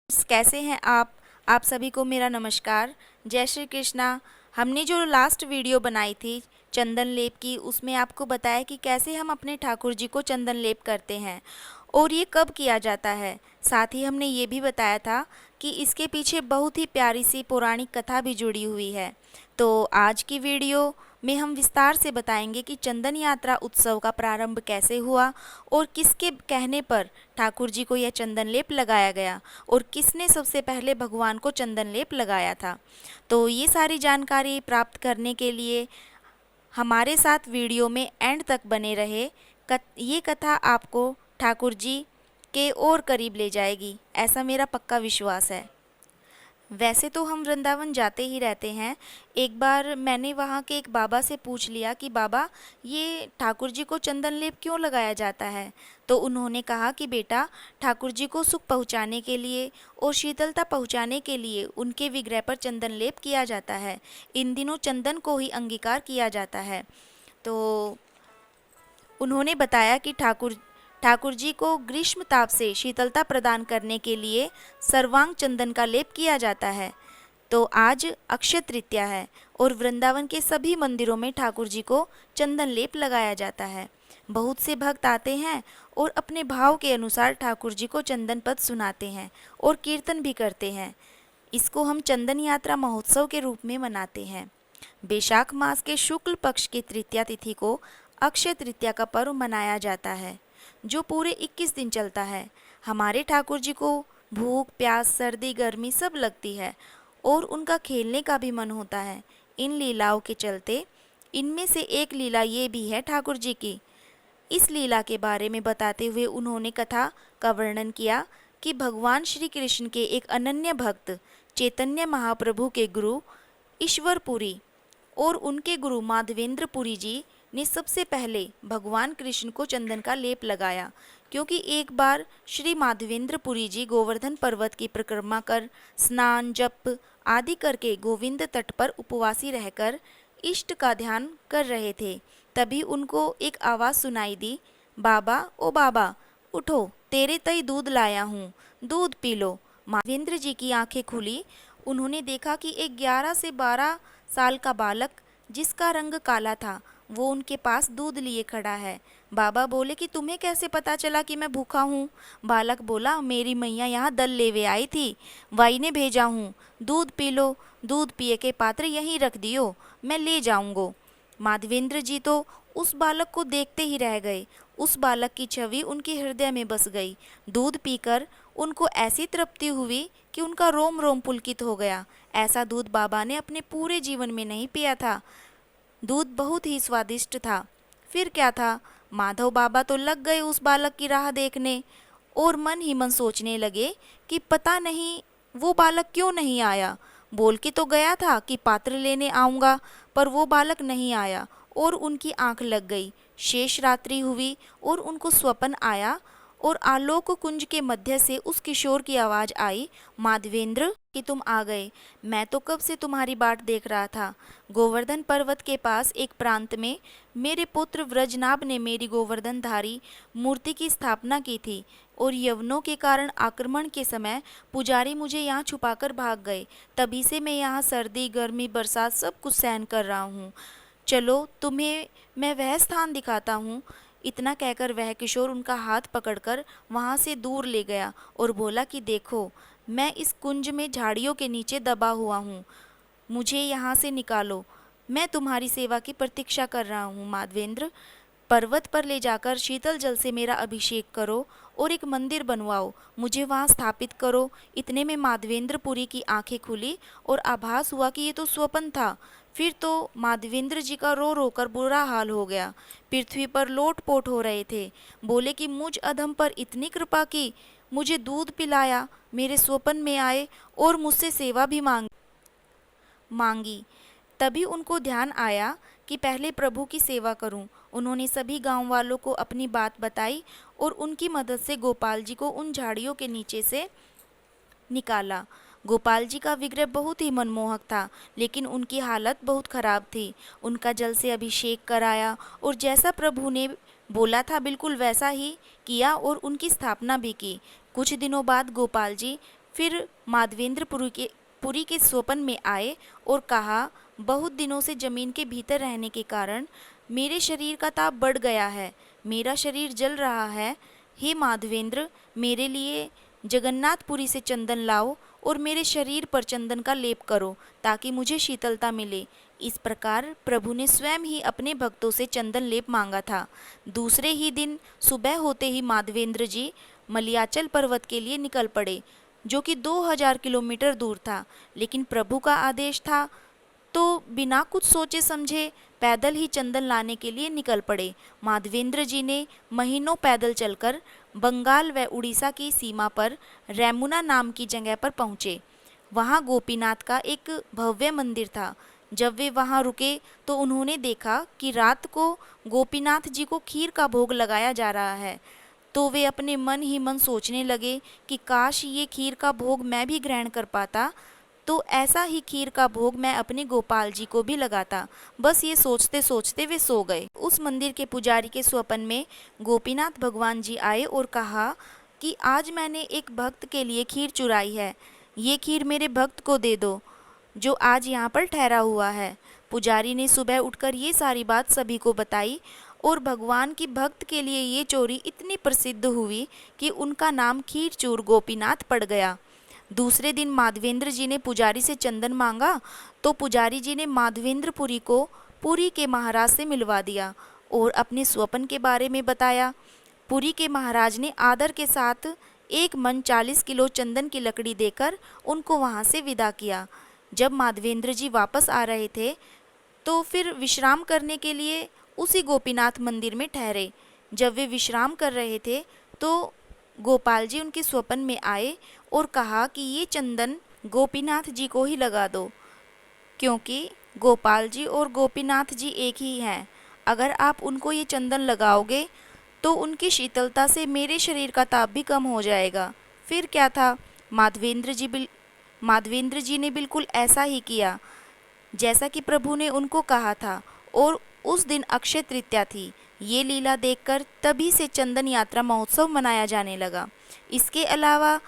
कैसे हैं आप सभी को मेरा नमस्कार। जय श्री कृष्णा। हमने जो लास्ट वीडियो बनाई थी चंदन लेप की, उसमें आपको बताया कि कैसे हम अपने ठाकुर जी को चंदन लेप करते हैं और ये कब किया जाता है। साथ ही हमने ये भी बताया था कि इसके पीछे बहुत ही प्यारी सी पौराणिक कथा भी जुड़ी हुई है। तो आज की वीडियो में हम विस्तार से बताएंगे कि चंदन यात्रा उत्सव का प्रारंभ कैसे हुआ और किसके कहने पर ठाकुर जी को यह चंदन लेप लगाया गया और किसने सबसे पहले भगवान को चंदन लेप लगाया था। तो ये सारी जानकारी प्राप्त करने के लिए हमारे साथ वीडियो में एंड तक बने रहे। ये कथा आपको ठाकुर जी के और करीब ले जाएगी, ऐसा मेरा पक्का विश्वास है। वैसे तो हम वृंदावन जाते ही रहते हैं। एक बार मैंने वहाँ के एक बाबा से पूछ लिया कि बाबा, ये ठाकुर जी को चंदन लेप क्यों लगाया जाता है। तो उन्होंने कहा कि बेटा, ठाकुर जी को सुख पहुँचाने के लिए और शीतलता पहुँचाने के लिए उनके विग्रह पर चंदन लेप किया जाता है। इन दिनों चंदन को ही अंगीकार किया जाता है। तो उन्होंने बताया कि ठाकुर जी को ग्रीष्म ताप से शीतलता प्रदान करने के लिए सर्वांग चंदन का लेप किया जाता है। तो आज अक्षय तृतीया है और वृंदावन के सभी मंदिरों में ठाकुर जी को चंदन लेप लगाया जाता है। बहुत से भक्त आते हैं और अपने भाव के अनुसार ठाकुर जी को चंदन पद सुनाते हैं और कीर्तन भी करते हैं। इसको हम चंदन यात्रा महोत्सव के रूप में मनाते हैं। बैशाख मास के शुक्ल पक्ष की तृतीया तिथि को अक्षय तृतीया का पर्व मनाया जाता है, जो पूरे 21 दिन चलता है। हमारे ठाकुर जी को भूख प्यास सर्दी गर्मी सब लगती है और उनका खेलने का भी मन होता है इन लीलाओं के चलते। इनमें से एक लीला ये भी है ठाकुर जी की। इस लीला के बारे में बताते हुए उन्होंने कथा का वर्णन किया कि भगवान श्री कृष्ण के एक अनन्य भक्त चैतन्य महाप्रभु के गुरु ईश्वरपुरी और उनके गुरु माधवेंद्र पुरी जी ने सबसे पहले भगवान कृष्ण को चंदन का लेप लगाया, क्योंकि एक बार श्री माधवेंद्र पुरी जी गोवर्धन पर्वत की परिक्रमा कर स्नान जप आदि करके गोविंद तट पर उपवासी रहकर इष्ट का ध्यान कर रहे थे। तभी उनको एक आवाज़ सुनाई दी, बाबा ओ बाबा उठो, तेरे तई दूध लाया हूँ, दूध पी लो। माधवेंद्र जी की आंखें खुली। उन्होंने देखा कि एक 11 से 12 साल का बालक जिसका रंग काला था वो उनके पास दूध लिए खड़ा है। बाबा बोले कि तुम्हें कैसे पता चला कि मैं भूखा हूँ। बालक बोला, मेरी मैया यहाँ दल लेवे आई थी, वाई ने भेजा हूँ, दूध पी लो। दूध पिए के पात्र यहीं रख दियो, मैं ले जाऊँगो। माधवेंद्र जी तो उस बालक को देखते ही रह गए। उस बालक की छवि उनके हृदय में बस गई। दूध पीकर उनको ऐसी तृप्ति हुई कि उनका रोम रोम पुलकित हो गया। ऐसा दूध बाबा ने अपने पूरे जीवन में नहीं पिया था। दूध बहुत ही स्वादिष्ट था। फिर क्या था, माधव बाबा तो लग गए उस बालक की राह देखने और मन ही मन सोचने लगे कि पता नहीं वो बालक क्यों नहीं आया। बोल के तो गया था कि पात्र लेने आऊँगा, पर वो बालक नहीं आया और उनकी आंख लग गई। शेष रात्रि हुई और उनको स्वप्न आया और आलोक कुंज के मध्य से उस किशोर की आवाज़ आई, माधवेंद्र कि तुम आ गए। मैं तो कब से तुम्हारी बाट देख रहा था। गोवर्धन पर्वत के पास एक प्रांत में मेरे पुत्र व्रजनाभ ने मेरी गोवर्धनधारी मूर्ति की स्थापना की थी और यवनों के कारण आक्रमण के समय पुजारी मुझे यहाँ छुपाकर भाग गए। तभी से मैं यहाँ सर्दी गर्मी बरसात सब कुछ सहन कर रहा हूँ। चलो तुम्हें मैं वह स्थान दिखाता हूँ। इतना कहकर वह किशोर उनका हाथ पकड़कर वहाँ से दूर ले गया और बोला कि देखो, मैं इस कुंज में झाड़ियों के नीचे दबा हुआ हूँ, मुझे यहाँ से निकालो, मैं तुम्हारी सेवा की प्रतीक्षा कर रहा हूँ। माधवेंद्र, पर्वत पर ले जाकर शीतल जल से मेरा अभिषेक करो और एक मंदिर बनवाओ, मुझे वहाँ स्थापित करो। इतने में माधवेंद्र पुरी की आंखें खुली और आभास हुआ कि ये तो स्वप्न था। फिर तो माधवेंद्र जी का रो रो कर बुरा हाल हो गया। पृथ्वी पर लोटपोट हो रहे थे। बोले कि मुझ अधम पर इतनी कृपा की, मुझे दूध पिलाया, मेरे स्वप्न में आए और मुझसे सेवा भी मांगी। तभी उनको ध्यान आया कि पहले प्रभु की सेवा करूं। उन्होंने सभी गांव वालों को अपनी बात बताई और उनकी मदद से गोपाल जी को उन झाड़ियों के नीचे से निकाला। गोपाल जी का विग्रह बहुत ही मनमोहक था, लेकिन उनकी हालत बहुत खराब थी। उनका जल से अभिषेक कराया और जैसा प्रभु ने बोला था बिल्कुल वैसा ही किया और उनकी स्थापना भी की। कुछ दिनों बाद गोपाल जी फिर माधवेंद्र पुरी के स्वप्न में आए और कहा, बहुत दिनों से जमीन के भीतर रहने के कारण मेरे शरीर का ताप बढ़ गया है, मेरा शरीर जल रहा है। हे माधवेंद्र, मेरे लिए जगन्नाथपुरी से चंदन लाओ और मेरे शरीर पर चंदन का लेप करो ताकि मुझे शीतलता मिले। इस प्रकार प्रभु ने स्वयं ही अपने भक्तों से चंदन लेप मांगा था। दूसरे ही दिन सुबह होते ही माधवेंद्र जी मलयाचल पर्वत के लिए निकल पड़े, जो कि 2000 किलोमीटर दूर था। लेकिन प्रभु का आदेश था तो बिना कुछ सोचे समझे पैदल ही चंदन लाने के लिए निकल पड़े। माधवेंद्र जी ने महीनों पैदल चलकर बंगाल व उड़ीसा की सीमा पर रेमुना नाम की जगह पर पहुँचे। वहाँ गोपीनाथ का एक भव्य मंदिर था। जब वे वहाँ रुके तो उन्होंने देखा कि रात को गोपीनाथ जी को खीर का भोग लगाया जा रहा है। तो वे अपने मन ही मन सोचने लगे कि काश ये खीर का भोग मैं भी ग्रहण कर पाता, तो ऐसा ही खीर का भोग मैं अपने गोपाल जी को भी लगाता। बस ये सोचते सोचते वे सो गए। उस मंदिर के पुजारी के स्वप्न में गोपीनाथ भगवान जी आए और कहा कि आज मैंने एक भक्त के लिए खीर चुराई है, ये खीर मेरे भक्त को दे दो जो आज यहाँ पर ठहरा हुआ है। पुजारी ने सुबह उठकर ये सारी बात सभी को बताई और भगवान की भक्त के लिए ये चोरी इतनी प्रसिद्ध हुई कि उनका नाम खीरचूर गोपीनाथ पड़ गया। दूसरे दिन माधवेंद्र जी ने पुजारी से चंदन मांगा तो पुजारी जी ने माधवेंद्रपुरी को पुरी के महाराज से मिलवा दिया और अपने स्वप्न के बारे में बताया। पुरी के महाराज ने आदर के साथ एक मन 40 किलो चंदन की लकड़ी देकर उनको वहाँ से विदा किया। जब माधवेंद्र जी वापस आ रहे थे तो फिर विश्राम करने के लिए उसी गोपीनाथ मंदिर में ठहरे। जब वे विश्राम कर रहे थे तो गोपाल जी उनके स्वप्न में आए और कहा कि ये चंदन गोपीनाथ जी को ही लगा दो, क्योंकि गोपाल जी और गोपीनाथ जी एक ही हैं। अगर आप उनको ये चंदन लगाओगे तो उनकी शीतलता से मेरे शरीर का ताप भी कम हो जाएगा। फिर क्या था, माधवेंद्र जी ने बिल्कुल ऐसा ही किया जैसा कि प्रभु ने उनको कहा था और उस दिन अक्षय तृतीया थी। ये लीला देखकर तभी से चंदन यात्रा महोत्सव मनाया जाने लगा। इसके अलावा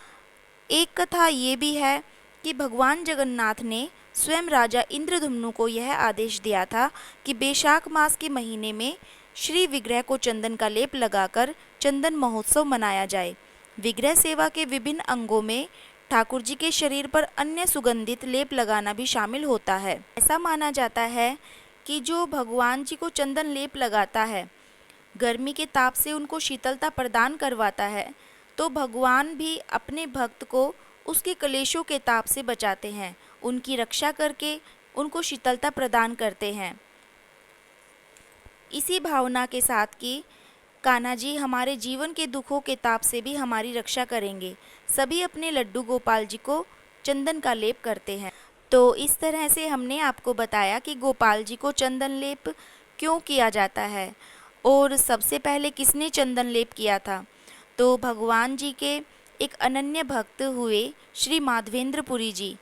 एक कथा ये भी है कि भगवान जगन्नाथ ने स्वयं राजा इंद्रद्युम्न को यह आदेश दिया था कि बैशाख मास के महीने में श्री विग्रह को चंदन का लेप लगाकर चंदन महोत्सव मनाया जाए। विग्रह सेवा के विभिन्न अंगों में ठाकुर जी के शरीर पर अन्य सुगंधित लेप लगाना भी शामिल होता है। ऐसा माना जाता है कि जो भगवान जी को चंदन लेप लगाता है, गर्मी के ताप से उनको शीतलता प्रदान करवाता है, तो भगवान भी अपने भक्त को उसके कलेशों के ताप से बचाते हैं, उनकी रक्षा करके उनको शीतलता प्रदान करते हैं। इसी भावना के साथ कि कान्हा जी हमारे जीवन के दुखों के ताप से भी हमारी रक्षा करेंगे, सभी अपने लड्डू गोपाल जी को चंदन का लेप करते हैं। तो इस तरह से हमने आपको बताया कि गोपाल जी को चंदन लेप क्यों किया जाता है और सबसे पहले किसने चंदन लेप किया था। तो भगवान जी के एक अनन्य भक्त हुए श्री माधवेंद्रपुरी जी,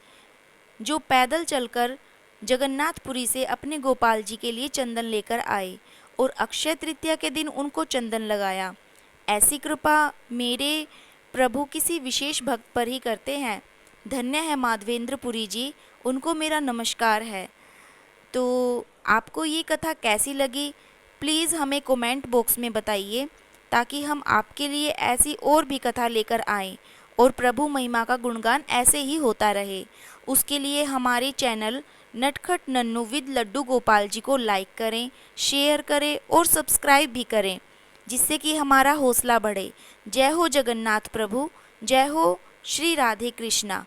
जो पैदल चलकर जगन्नाथपुरी से अपने गोपाल जी के लिए चंदन लेकर आए और अक्षय तृतीया के दिन उनको चंदन लगाया। ऐसी कृपा मेरे प्रभु किसी विशेष भक्त पर ही करते हैं। धन्य है माधवेंद्रपुरी जी, उनको मेरा नमस्कार है। तो आपको ये कथा कैसी लगी प्लीज़ हमें कमेंट बॉक्स में बताइए, ताकि हम आपके लिए ऐसी और भी कथा लेकर आएं और प्रभु महिमा का गुणगान ऐसे ही होता रहे। उसके लिए हमारे चैनल नटखट नन्नू विद लड्डू गोपाल जी को लाइक करें, शेयर करें और सब्सक्राइब भी करें, जिससे कि हमारा हौसला बढ़े। जय हो जगन्नाथ प्रभु, जय हो श्री राधे कृष्णा।